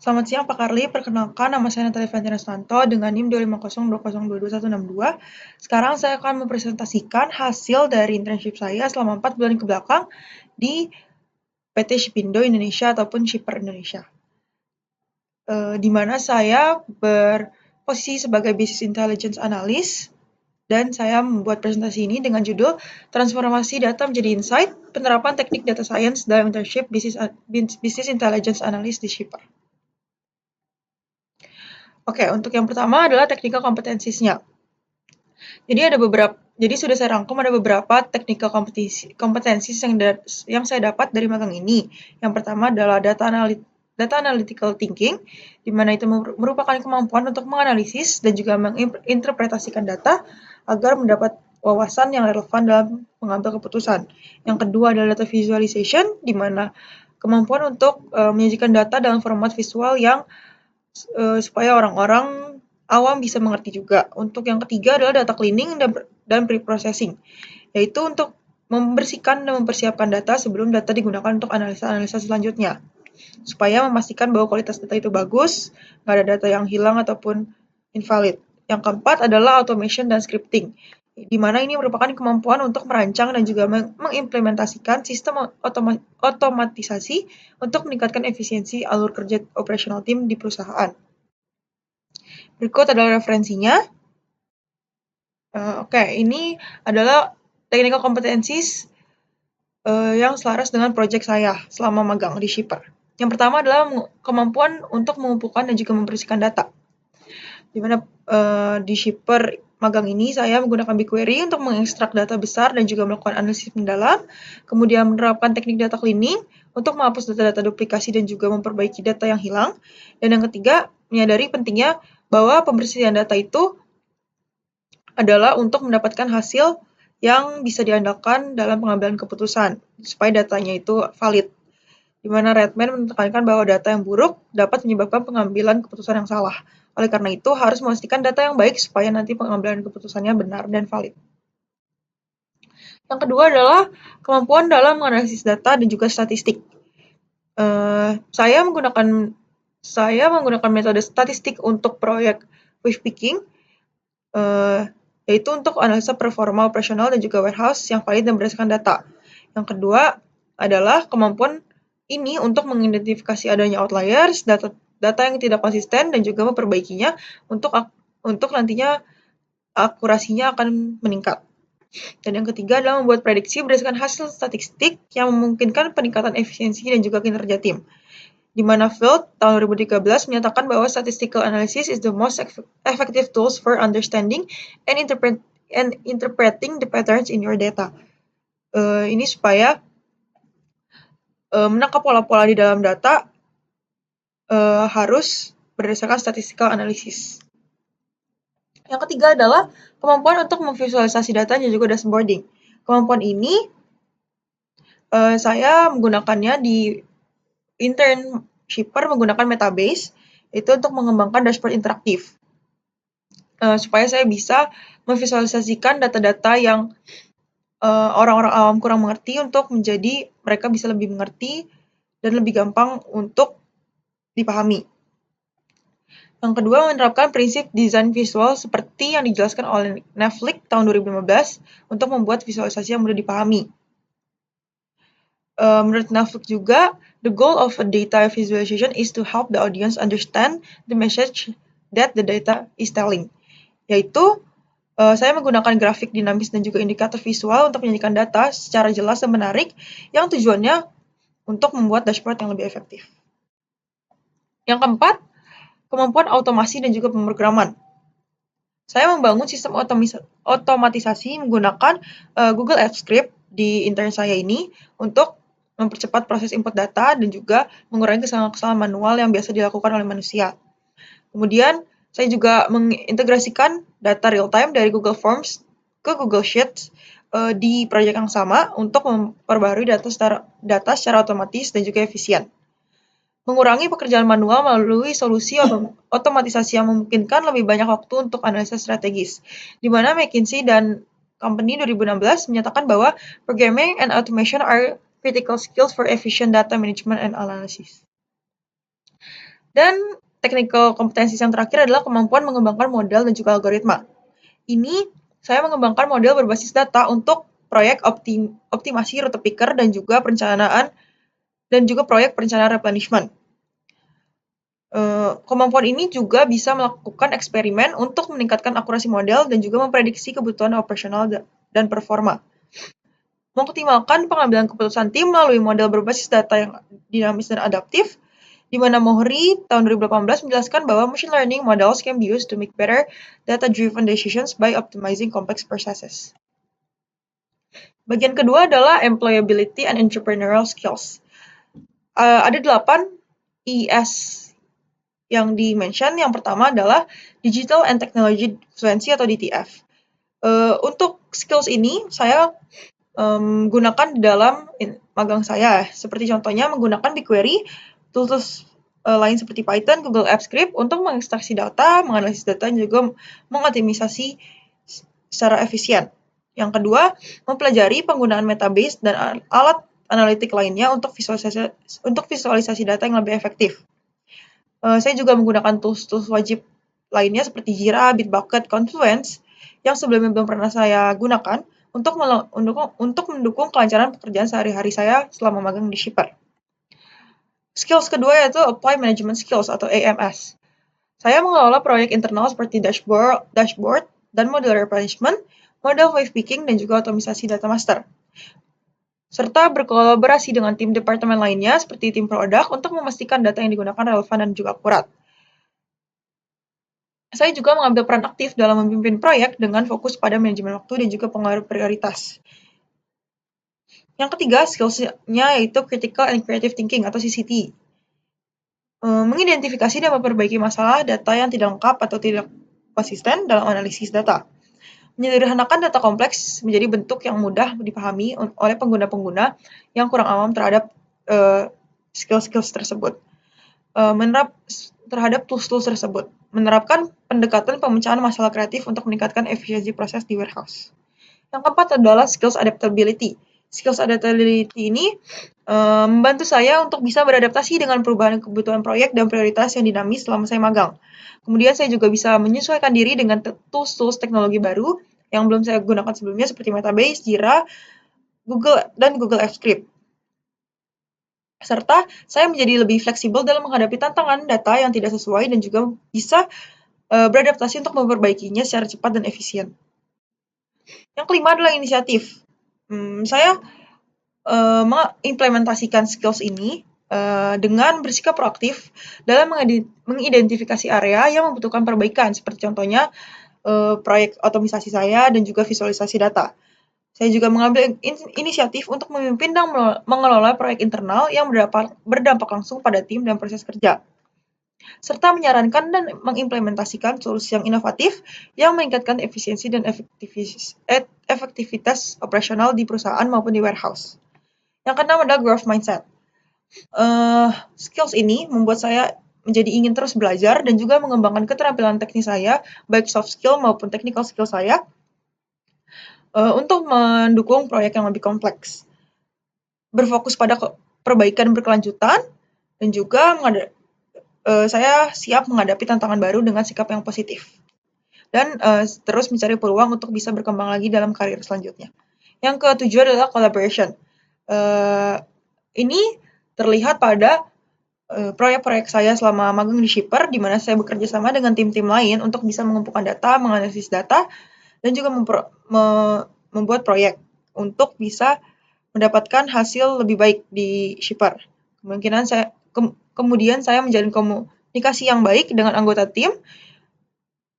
Selamat siang Pak Karli, perkenalkan nama saya Natalia Valentina Sutanto dengan NIM 250202212. Sekarang saya akan mempresentasikan hasil dari internship saya selama 4 bulan ke belakang di PT Shipindo Indonesia ataupun Shipper Indonesia. Di mana saya berposisi sebagai Business Intelligence Analyst dan saya membuat presentasi ini dengan judul Transformasi Data Menjadi Insight, Penerapan Teknik Data Science dalam Internship Business Intelligence Analyst di Shipper. Oke, untuk yang pertama adalah technical competencies-nya. Jadi sudah saya rangkum ada beberapa technical competencies yang saya dapat dari magang ini. Yang pertama adalah data analytical thinking, di mana itu merupakan kemampuan untuk menganalisis dan juga menginterpretasikan data agar mendapat wawasan yang relevan dalam mengambil keputusan. Yang kedua adalah data visualization, di mana kemampuan untuk menyajikan data dalam format visual yang supaya orang-orang awam bisa mengerti juga. Untuk yang ketiga adalah data cleaning dan pre-processing, yaitu untuk membersihkan dan mempersiapkan data sebelum data digunakan untuk analisa-analisa selanjutnya, supaya memastikan bahwa kualitas data itu bagus, nggak ada data yang hilang ataupun invalid. Yang keempat adalah automation dan scripting, di mana ini merupakan kemampuan untuk merancang dan juga mengimplementasikan sistem otomatisasi untuk meningkatkan efisiensi alur kerja operasional tim di perusahaan. Berikut adalah referensinya. Ini adalah technical competencies yang selaras dengan proyek saya selama magang di Shipper. Yang pertama adalah kemampuan untuk mengumpulkan dan juga membersihkan data. Di mana di Shipper magang ini saya menggunakan BigQuery untuk mengekstrak data besar dan juga melakukan analisis mendalam, kemudian menerapkan teknik data cleaning untuk menghapus data-data duplikasi dan juga memperbaiki data yang hilang. Dan yang ketiga, menyadari pentingnya bahwa pembersihan data itu adalah untuk mendapatkan hasil yang bisa diandalkan dalam pengambilan keputusan, supaya datanya itu valid. Di mana Redman menekankan bahwa data yang buruk dapat menyebabkan pengambilan keputusan yang salah. Oleh karena itu, harus memastikan data yang baik supaya nanti pengambilan keputusannya benar dan valid. Yang kedua adalah kemampuan dalam menganalisis data dan juga statistik. Saya menggunakan metode statistik untuk proyek Wave Picking, yaitu untuk analisa performa operasional dan juga warehouse yang valid dan berdasarkan data. Yang kedua adalah kemampuan ini untuk mengidentifikasi adanya outliers, data yang tidak konsisten, dan juga memperbaikinya untuk nantinya akurasinya akan meningkat. Dan yang ketiga adalah membuat prediksi berdasarkan hasil statistik yang memungkinkan peningkatan efisiensi dan juga kinerja tim. Di mana Field tahun 2013 menyatakan bahwa statistical analysis is the most effective tools for understanding and interpreting the patterns in your data. Ini supaya menangkap pola-pola di dalam data harus berdasarkan statistical analysis. Yang ketiga adalah kemampuan untuk memvisualisasi data dan juga dashboarding. Kemampuan ini saya menggunakannya di intern Shipper menggunakan Metabase, itu untuk mengembangkan dashboard interaktif. Supaya saya bisa memvisualisasikan data-data yang orang-orang awam kurang mengerti untuk menjadi mereka bisa lebih mengerti dan lebih gampang untuk dipahami. Yang kedua, menerapkan prinsip desain visual seperti yang dijelaskan oleh Netflix tahun 2015 untuk membuat visualisasi yang mudah dipahami. Menurut Netflix juga, the goal of a data visualization is to help the audience understand the message that the data is telling. Yaitu, saya menggunakan grafik dinamis dan juga indikator visual untuk menyajikan data secara jelas dan menarik yang tujuannya untuk membuat dashboard yang lebih efektif. Yang keempat, kemampuan otomasi dan juga pemrograman. Saya membangun sistem otomatisasi menggunakan Google Apps Script di intern saya ini untuk mempercepat proses input data dan juga mengurangi kesalahan-kesalahan manual yang biasa dilakukan oleh manusia. Kemudian, saya juga mengintegrasikan data real-time dari Google Forms ke Google Sheets di proyek yang sama untuk memperbarui data secara otomatis dan juga efisien. Mengurangi pekerjaan manual melalui solusi otomatisasi yang memungkinkan lebih banyak waktu untuk analisa strategis, di mana McKinsey dan Company 2016 menyatakan bahwa programming and automation are critical skills for efficient data management and analysis. Dan technical kompetensi yang terakhir adalah kemampuan mengembangkan model dan juga algoritma. Ini saya mengembangkan model berbasis data untuk proyek optimasi rute picker dan juga proyek perencanaan replenishment. Kemampuan ini juga bisa melakukan eksperimen untuk meningkatkan akurasi model dan juga memprediksi kebutuhan operasional dan performa. Mengoptimalkan pengambilan keputusan tim melalui model berbasis data yang dinamis dan adaptif, di mana Mohri tahun 2018 menjelaskan bahwa machine learning models can be used to make better data-driven decisions by optimizing complex processes. Bagian kedua adalah employability and entrepreneurial skills. Ada 8 ES yang di-mention. Yang pertama adalah Digital and Technology Fluency atau DTF. Untuk skills ini saya gunakan di dalam magang saya, seperti contohnya menggunakan BigQuery, tools lain seperti Python, Google Apps Script untuk mengekstraksi data, menganalisis data, dan juga mengoptimisasi secara efisien. Yang kedua, mempelajari penggunaan Metabase dan alat analitik lainnya untuk visualisasi data yang lebih efektif. Saya juga menggunakan tools-tools wajib lainnya seperti Jira, Bitbucket, Confluence yang sebelumnya belum pernah saya gunakan untuk mendukung kelancaran pekerjaan sehari-hari saya selama magang di Shipper. Skills kedua yaitu Apply Management Skills atau AMS. Saya mengelola proyek internal seperti dashboard dan model replenishment, model wave picking, dan juga otomisasi data master, serta berkolaborasi dengan tim departemen lainnya seperti tim produk untuk memastikan data yang digunakan relevan dan juga akurat. Saya juga mengambil peran aktif dalam memimpin proyek dengan fokus pada manajemen waktu dan juga pengaruh prioritas. Yang ketiga, skills-nya yaitu Critical and Creative Thinking atau CCT. Mengidentifikasi dan memperbaiki masalah data yang tidak lengkap atau tidak konsisten dalam analisis data. Menyederhanakan data kompleks menjadi bentuk yang mudah dipahami oleh pengguna-pengguna yang kurang awam terhadap skill-skills tersebut. Terhadap tools-tools tersebut. Menerapkan pendekatan pemecahan masalah kreatif untuk meningkatkan efisiensi proses di warehouse. Yang keempat adalah skills adaptability. Skills adaptability ini membantu saya untuk bisa beradaptasi dengan perubahan kebutuhan proyek dan prioritas yang dinamis selama saya magang. Kemudian saya juga bisa menyesuaikan diri dengan tools-tools teknologi baru yang belum saya gunakan sebelumnya seperti Metabase, Jira, Google Apps Script. Serta saya menjadi lebih fleksibel dalam menghadapi tantangan data yang tidak sesuai dan juga bisa beradaptasi untuk memperbaikinya secara cepat dan efisien. Yang kelima adalah inisiatif. Saya mengimplementasikan skills ini dengan bersikap proaktif dalam mengidentifikasi area yang membutuhkan perbaikan, seperti contohnya proyek otomisasi saya dan juga visualisasi data. Saya juga mengambil inisiatif untuk memimpin dan mengelola proyek internal yang berdampak langsung pada tim dan proses kerja, serta menyarankan dan mengimplementasikan solusi yang inovatif yang meningkatkan efisiensi dan efektivitas operasional di perusahaan maupun di warehouse. Yang keenam adalah growth mindset. Skills ini membuat saya menjadi ingin terus belajar dan juga mengembangkan keterampilan teknis saya, baik soft skill maupun technical skill saya, untuk mendukung proyek yang lebih kompleks. Berfokus pada perbaikan berkelanjutan dan juga saya siap menghadapi tantangan baru dengan sikap yang positif. Dan terus mencari peluang untuk bisa berkembang lagi dalam karir selanjutnya. Yang ketujuh adalah collaboration. Ini terlihat pada proyek-proyek saya selama magang di Shipper, di mana saya bekerja sama dengan tim-tim lain untuk bisa mengumpulkan data, menganalisis data, dan juga membuat proyek untuk bisa mendapatkan hasil lebih baik di Shipper. Kemudian saya menjalin komunikasi yang baik dengan anggota tim,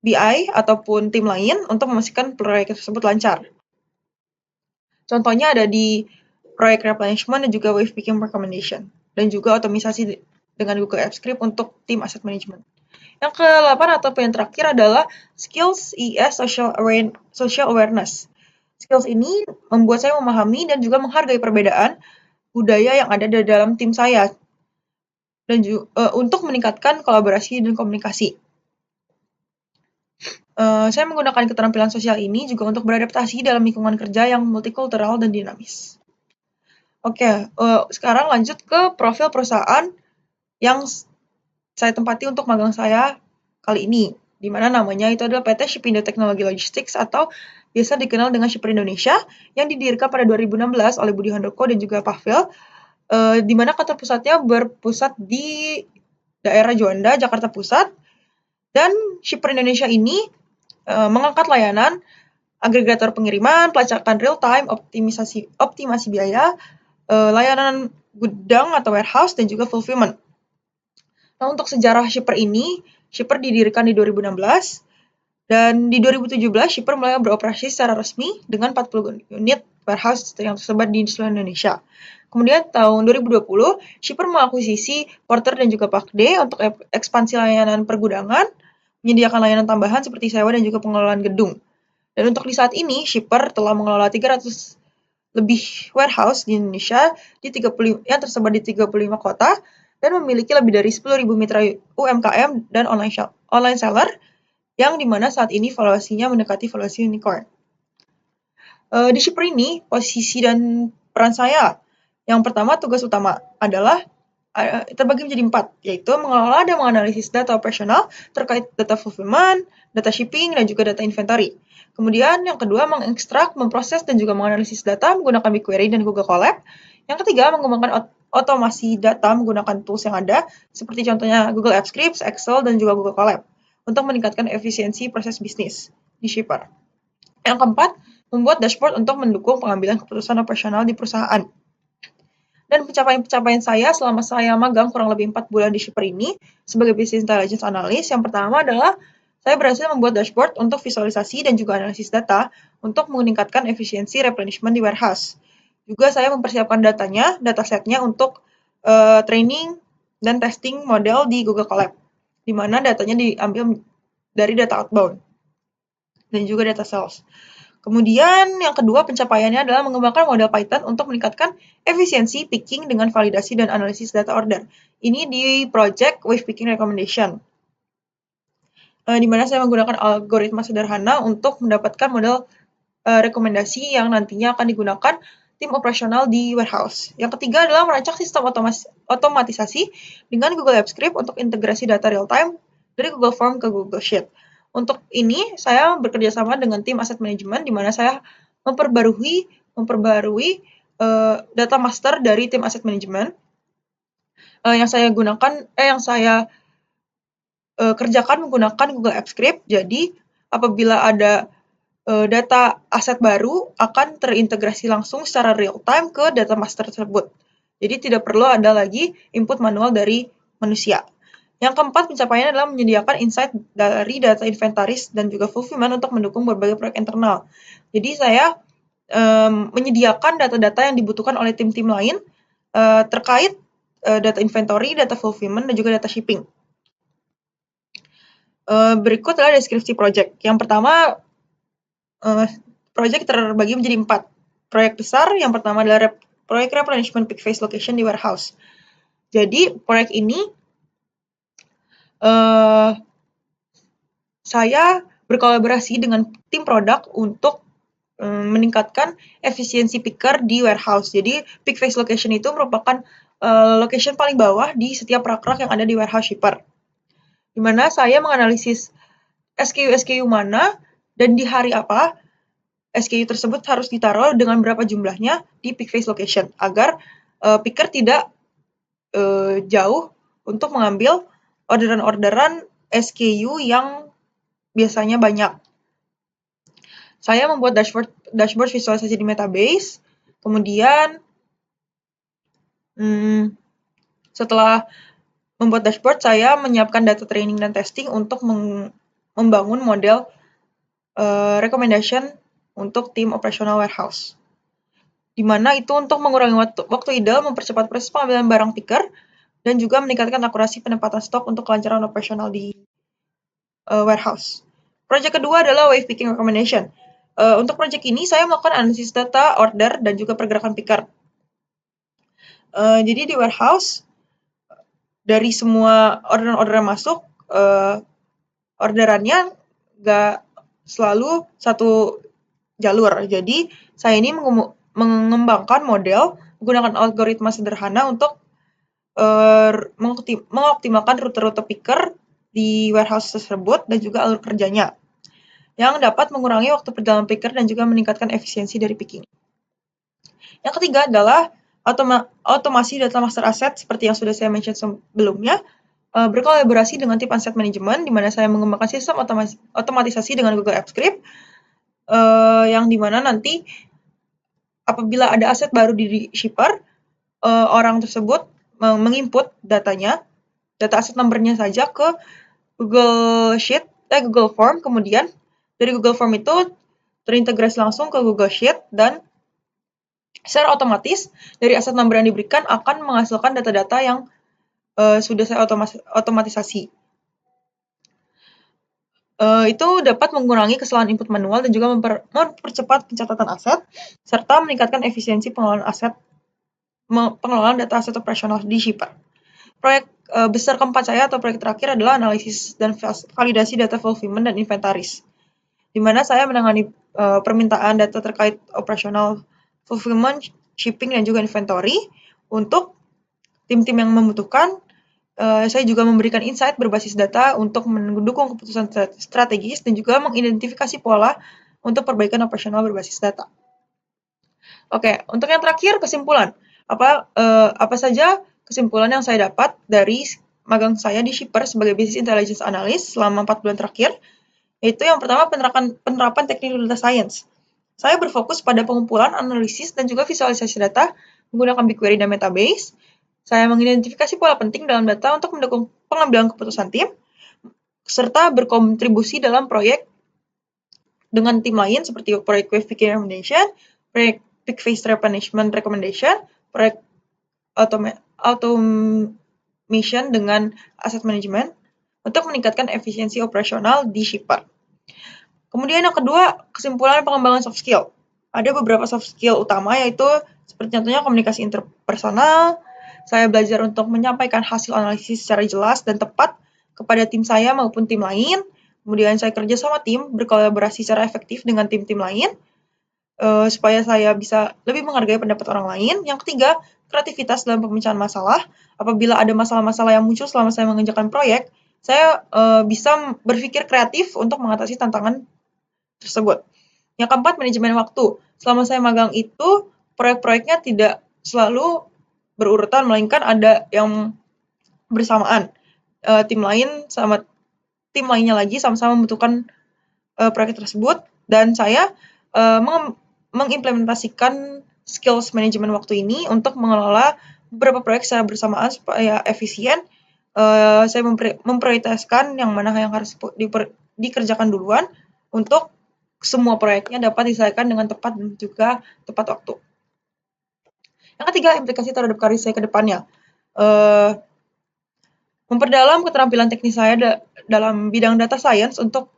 BI, ataupun tim lain untuk memastikan proyek tersebut lancar. Contohnya ada di proyek replenishment dan juga wave picking recommendation, dan juga otomisasi dengan Google Apps Script untuk tim asset management. Yang ke-8 atau yang terakhir adalah skills ES social awareness. Skills ini membuat saya memahami dan juga menghargai perbedaan budaya yang ada di dalam tim saya dan untuk meningkatkan kolaborasi dan komunikasi. Saya menggunakan keterampilan sosial ini juga untuk beradaptasi dalam lingkungan kerja yang multikultural dan dinamis. Oke, sekarang lanjut ke profil perusahaan yang saya tempati untuk magang saya kali ini, di mana namanya itu adalah PT Shipindo Teknologi Logistics atau biasa dikenal dengan Shipper Indonesia yang didirikan pada 2016 oleh Budi Handoko dan juga Pavel, di mana kantor pusatnya berpusat di daerah Juanda, Jakarta Pusat. Dan Shipper Indonesia ini mengangkat layanan agregator pengiriman, pelacakan real time, optimasi biaya, layanan gudang atau warehouse, dan juga fulfillment. Nah, untuk sejarah Shipper ini, Shipper didirikan di 2016, dan di 2017 Shipper mulai beroperasi secara resmi dengan 40 unit warehouse yang tersebar di seluruh Indonesia. Kemudian tahun 2020, Shipper mengakuisisi Porter dan juga Pakde untuk ekspansi layanan pergudangan, menyediakan layanan tambahan seperti sewa dan juga pengelolaan gedung. Dan untuk di saat ini, Shipper telah mengelola 300 lebih warehouse di Indonesia yang tersebar di 35 kota dan memiliki lebih dari 10.000 mitra UMKM dan online seller yang dimana saat ini valuasinya mendekati valuasi unicorn. Di Shipper ini, posisi dan peran saya. Yang pertama, tugas utama adalah terbagi menjadi 4, yaitu mengelola dan menganalisis data operasional terkait data fulfillment, data shipping, dan juga data inventory. Kemudian yang kedua, mengekstrak, memproses, dan juga menganalisis data menggunakan BigQuery dan Google Colab. Yang ketiga, mengembangkan otomasi data menggunakan tools yang ada, seperti contohnya Google Apps Scripts, Excel, dan juga Google Colab, untuk meningkatkan efisiensi proses bisnis di Shipper. Yang keempat, membuat dashboard untuk mendukung pengambilan keputusan operasional di perusahaan. Dan pencapaian-pencapaian saya selama saya magang kurang lebih 4 bulan di Shipper ini sebagai Business Intelligence Analyst, yang pertama adalah saya berhasil membuat dashboard untuk visualisasi dan juga analisis data untuk meningkatkan efisiensi replenishment di warehouse. Juga saya mempersiapkan datasetnya untuk training dan testing model di Google Colab, di mana datanya diambil dari data outbound dan juga data sales. Kemudian yang kedua pencapaiannya adalah mengembangkan model Python untuk meningkatkan efisiensi picking dengan validasi dan analisis data order. Ini di project Wave Picking Recommendation, di mana saya menggunakan algoritma sederhana untuk mendapatkan model rekomendasi yang nantinya akan digunakan tim operasional di warehouse. Yang ketiga adalah merancang sistem otomatisasi dengan Google Apps Script untuk integrasi data real time dari Google Form ke Google Sheet. Untuk ini, saya bekerja sama dengan tim asset management, di mana saya memperbarui data master dari tim asset management yang saya kerjakan menggunakan Google Apps Script. Jadi, apabila ada data aset baru akan terintegrasi langsung secara real time ke data master tersebut. Jadi, tidak perlu ada lagi input manual dari manusia. Yang keempat, pencapaiannya adalah menyediakan insight dari data inventaris dan juga fulfillment untuk mendukung berbagai proyek internal. Jadi saya menyediakan data-data yang dibutuhkan oleh tim-tim lain terkait data inventory, data fulfillment, dan juga data shipping. Berikut adalah deskripsi project. Yang pertama, project terbagi menjadi 4. Proyek besar, yang pertama adalah proyek replenishment peak phase location di warehouse. Jadi, proyek ini saya berkolaborasi dengan tim produk untuk meningkatkan efisiensi picker di warehouse. Jadi, peak phase location itu merupakan location paling bawah di setiap rak-rak yang ada di warehouse Shipper, di mana saya menganalisis SKU mana dan di hari apa SKU tersebut harus ditaruh dengan berapa jumlahnya di peak phase location, agar picker tidak jauh untuk mengambil orderan-orderan SKU yang biasanya banyak. Saya membuat dashboard visualisasi di Metabase. Kemudian setelah membuat dashboard, saya menyiapkan data training dan testing untuk membangun model recommendation untuk tim operasional warehouse, di mana itu untuk mengurangi waktu ideal, mempercepat proses pengambilan barang picker, dan juga meningkatkan akurasi penempatan stok untuk kelancaran operasional di warehouse. Project kedua adalah Wave Picking Recommendation. Untuk project ini, saya melakukan analisis data, order, dan juga pergerakan picker. Jadi di warehouse, dari semua orderan masuk, orderannya nggak selalu satu jalur. Jadi, saya ini mengembangkan model menggunakan algoritma sederhana untuk mengoptimalkan rute-rute picker di warehouse tersebut dan juga alur kerjanya, yang dapat mengurangi waktu perjalanan picker dan juga meningkatkan efisiensi dari picking. Yang ketiga adalah otomasi data master asset seperti yang sudah saya mention sebelumnya, berkolaborasi dengan tim asset management, di mana saya mengembangkan sistem otomatisasi dengan Google Apps Script, yang dimana nanti apabila ada aset baru di shipper, orang tersebut menginput datanya, data aset number-nya saja ke Google Form, kemudian dari Google Form itu terintegrasi langsung ke Google Sheet, dan secara otomatis dari aset number yang diberikan akan menghasilkan data-data yang sudah saya otomatisasi. Itu dapat mengurangi kesalahan input manual dan juga mempercepat pencatatan aset, serta meningkatkan efisiensi pengelolaan data aset operasional di shipper. Proyek besar keempat saya atau proyek terakhir adalah analisis dan validasi data fulfillment dan inventaris, di mana saya menangani permintaan data terkait operasional fulfillment, shipping, dan juga inventory untuk tim-tim yang membutuhkan. Saya juga memberikan insight berbasis data untuk mendukung keputusan strategis dan juga mengidentifikasi pola untuk perbaikan operasional berbasis data. Oke, untuk yang terakhir, kesimpulan. Apa saja kesimpulan yang saya dapat dari magang saya di Shipper sebagai Business Intelligence Analyst selama 4 bulan terakhir, yaitu yang pertama penerapan teknik data science. Saya berfokus pada pengumpulan, analisis, dan juga visualisasi data menggunakan BigQuery dan Metabase. Saya mengidentifikasi pola penting dalam data untuk mendukung pengambilan keputusan tim, serta berkontribusi dalam proyek dengan tim lain seperti proyek Quick Fix Recommendation, proyek Quick Fix Replenishment Recommendation, proyek automation dengan asset management untuk meningkatkan efisiensi operasional di shipper. Kemudian yang kedua, kesimpulan pengembangan soft skill. Ada beberapa soft skill utama, yaitu seperti contohnya komunikasi interpersonal. Saya belajar untuk menyampaikan hasil analisis secara jelas dan tepat kepada tim saya maupun tim lain. Kemudian saya kerja sama tim, berkolaborasi secara efektif dengan tim-tim lain, supaya saya bisa lebih menghargai pendapat orang lain. Yang ketiga, kreativitas dalam pemecahan masalah. Apabila ada masalah-masalah yang muncul selama saya mengerjakan proyek, saya bisa berpikir kreatif untuk mengatasi tantangan tersebut. Yang keempat, manajemen waktu. Selama saya magang itu, proyek-proyeknya tidak selalu berurutan, melainkan ada yang bersamaan. Tim lain sama tim lainnya lagi sama-sama membutuhkan proyek tersebut, dan saya mengimplementasikan skills manajemen waktu ini untuk mengelola beberapa proyek secara bersamaan supaya efisien. Saya memprioritaskan yang mana yang harus dikerjakan duluan untuk semua proyeknya dapat diselesaikan dengan tepat dan juga tepat waktu. Yang ketiga, implikasi terhadap karir saya ke depannya. Memperdalam keterampilan teknis saya dalam bidang data science untuk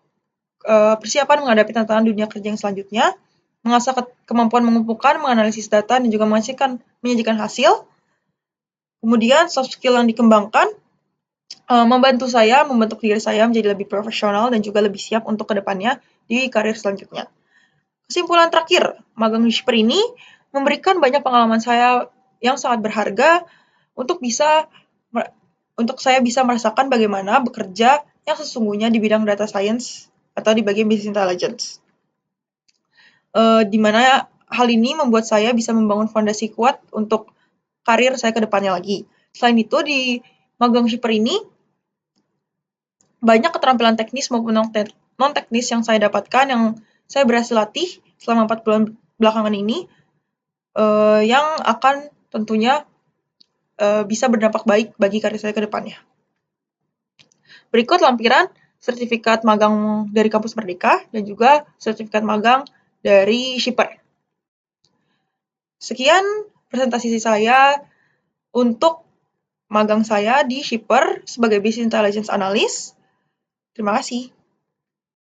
persiapan menghadapi tantangan dunia kerja yang selanjutnya, mengasah kemampuan mengumpulkan, menganalisis data, dan juga menyajikan hasil. Kemudian soft skill yang dikembangkan membantu diri saya menjadi lebih profesional dan juga lebih siap untuk kedepannya di karir selanjutnya. Kesimpulan terakhir, magang di Shipper ini memberikan banyak pengalaman saya yang sangat berharga untuk saya bisa merasakan bagaimana bekerja yang sesungguhnya di bidang data science atau di bagian business intelligence. Di mana hal ini membuat saya bisa membangun fondasi kuat untuk karir saya ke depannya lagi. Selain itu, di magang Shipper ini banyak keterampilan teknis maupun non-teknis yang saya dapatkan, yang saya berhasil latih selama 4 bulan belakangan ini, yang akan tentunya bisa berdampak baik bagi karir saya ke depannya. Berikut lampiran sertifikat magang dari Kampus Merdeka dan juga sertifikat magang dari Shipper. Sekian presentasi saya untuk magang saya di Shipper sebagai Business Intelligence Analyst. Terima kasih.